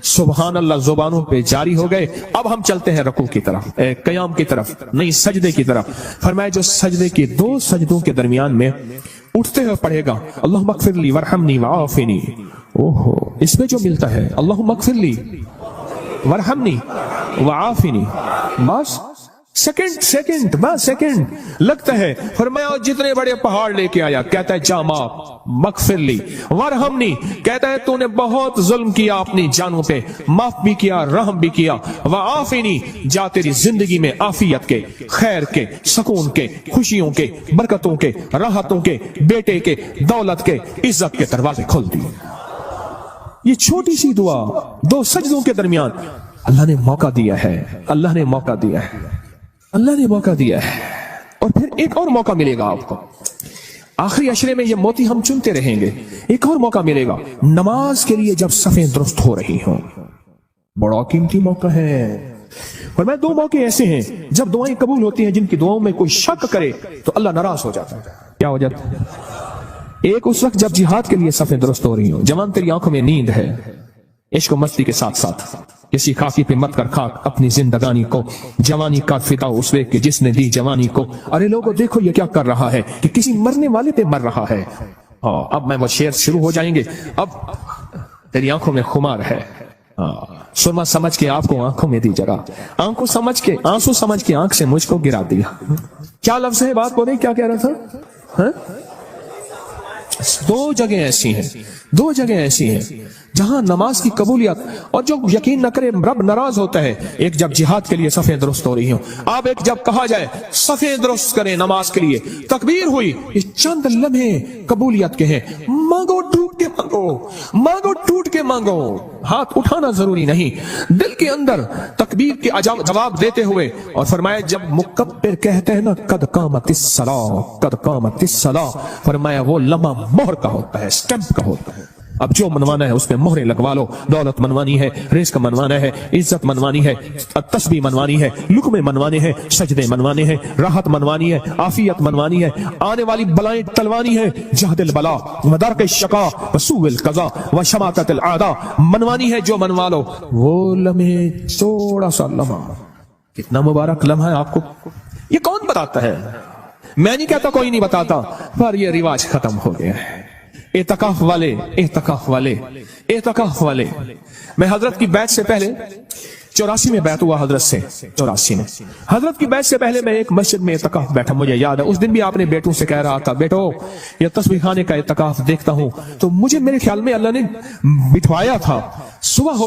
सुबहान अल्लाह जुबानों पे जारी हो गए। अब हम चलते हैं रकू की तरफ, कयाम की तरफ, नहीं सजदे की तरफ। फरमाया जो सजदे के दो सजदों के दरमियान में उठते हुए पढ़ेगा अल्लाहुम्मा अग़फ़िरली वरहमनी वआफ़िनी, ओहो इसमें जो मिलता है अल्लाहुम्मा अग़फ़िरली वरहमनी वआफ़िनी, बस सेकंड लगता है। फरमाया जितने बड़े पहाड़ लेके आया, कहता है जा माफ मगफिरली वरहमनी, कहता है तूने बहुत जुल्म किया अपनी जानों पे, माफ भी किया रहम भी किया। वआफ़िनी, जा तेरी जिंदगी में आफियत के, खैर के, सुकून के, खुशियों के, बरकतों के, राहतों के, बेटे के, दौलत के, इज्जत के दरवाजे खोल दिए। ये छोटी सी दुआ दो सजदों के दरमियान अल्लाह ने मौका दिया है, अल्लाह ने मौका दिया है, अल्लाह ने मौका दिया है। और फिर एक और मौका मिलेगा आपको, आखिरी अशरे में ये मोती हम चुनते रहेंगे। एक और मौका मिलेगा नमाज के लिए जब सफें दुरुस्त हो रही हो, बड़ा कीमती मौका है। और मैं दो मौके ऐसे हैं जब दुआएं कबूल होती हैं जिनकी दुआओं में कोई शक करे तो अल्लाह नाराज हो जाता है। क्या हो जाता है? एक उस वक्त जब जिहाद के लिए सफें दुरुस्त हो रही हो, जवान तेरी आंखों में नींद है, इश्क मस्ती के साथ साथ किसी खाकी पे मत कर खाक अपनी जिंदगानी को, जवानी का फिदा उस वे के जिसने दी जवानी को। अरे लोगों देखो ये क्या कर रहा है कि किसी मरने वाले पे मर रहा है। अब मैं वो शेर शुरू हो जाएंगे। अब तेरी आंखों में खुमार है, सुरमा समझ के आपको आंखों में दी जगह, आंखों समझ के आंसू समझ के आंख से मुझको गिरा दिया। क्या लफ्ज है, बात बोले क्या कह रहा था? हा? दो जगह ऐसी हैं, दो जगह ऐसी हैं जहां नमाज की कबूलियत, और जो यकीन न करे रब नाराज होता है। एक जब जिहाद के लिए सफेद दुरुस्त हो रही हो, अब एक जब कहा जाए सफेद दुरुस्त करें नमाज के लिए, तकबीर हुई, ये चंद लम्हे कबूलियत के हैं। मांगो टूट के मांगो, मांगो टूट के मांगो, हाथ उठाना जरूरी नहीं, दिल के अंदर तकबीर के जवाब देते हुए। और फरमाया जब मुकब्बिर कहते हैं ना कद कामतिस सलाह, कद कामतिस सलाह, फरमाया वो लम्हा मोहर का होता है, स्टैंप का होता है। अब जो मनवाना है उसमें मोहरें लगवा लो। दौलत मनवानी है, रिज़्क मनवाना है, इज्जत मनवानी है, तस्बीह मनवानी है, लुक़मे मनवाने हैं, सजदे मनवाने हैं, राहत मनवानी है, आफियत मनवानी है, आने वाली बलाएं टलवानी है, जहदिल बला वदर्क शका वसूल कज़ा व शमातल आदा मनवानी है। जो मनवा लो वो लम्हे, थोड़ा सा लम्हा, कितना मुबारक लम्हा है आपको ये कौन बताता है? मैं नहीं कहता, कोई नहीं बताता, पर ये रिवाज खत्म हो गया है। एतकाफ वाले, एतकाफ वाले, एतकाफ वाले। मैं हजरत की बैत से पहले 84 में बैत हुआ हजरत से, 84 में हजरत की बैत से पहले मैं एक मस्जिद में एतकाफ बैठा, मुझे याद है उस दिन भी आपने बेटों से कह रहा था बेटो ये तस्बीह खाने का एतकाफ देखता हूं, तो मुझे मेरे ख्याल में अल्लाह ने बिठवाया था। सुबह